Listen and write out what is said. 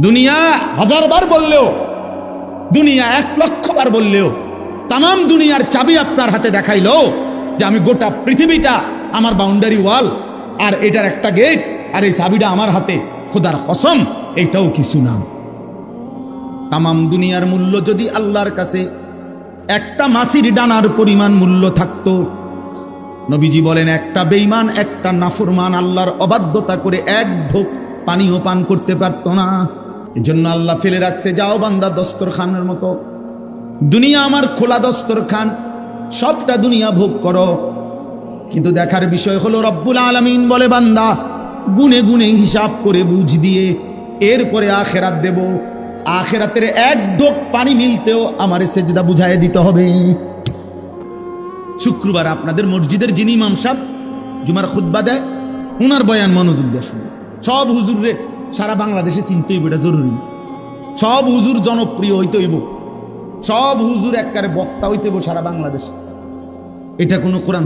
দুনিয়া 1000 বার বললেও, দুনিয়া 1,00,000 বার বললেও, তাম দুনিয়ার চাবি আপনার হাতে দেখাইলো যে আমি গোটা পৃথিবীটা আমার বাউন্ডারি ওয়াল, আর এটার একটা গেট, আর এই চাবিটা আমার হাতে, খোদার কসম এটাও কিছু না। তাম দুনিয়ার মূল্য যদি আল্লাহর কাছে একটা মাছির ডানার পরিমাণ মূল্য থাকতো, নবীজি বলেন একটা বেঈমান, একটা নাফরমান আল্লাহর অবাধ্যতা করে এক ঢোক পানিও পান করতে পারতো না। এজন্য আল্লাহ ফেলে রাখছে, যাও বান্দা দস্তরখানের মতো, দুনিয়া আমার খোলা দস্তরখান, সবটা দুনিয়া ভোগ করো। কিন্তু দেখার বিষয় হলো রব্বুল আলামিন বলে, বান্দা গুনে গুনে হিসাব করে বুঝ দিয়ে এরপরে আখেরাত দেব। আখেরাতের এক ঢোক পানি মিলতেও আমার সেজদা বুঝায় দিতে হবে। শুক্রবার আপনাদের মসজিদের যিনি ইমাম সাহেব জুমার খুতবা দেয়, উনার বয়ান মনোযোগ দিয়ে শুনুন। সব হুজুর রে সারা বাংলাদেশে চিনতে হইব, এটা জরুরি। সব হুজুর জনপ্রিয় হইতে হইব, সব হুজুর একবারে বক্তা হইতে হইব সারা বাংলাদেশে। এটা কোনো কোরআন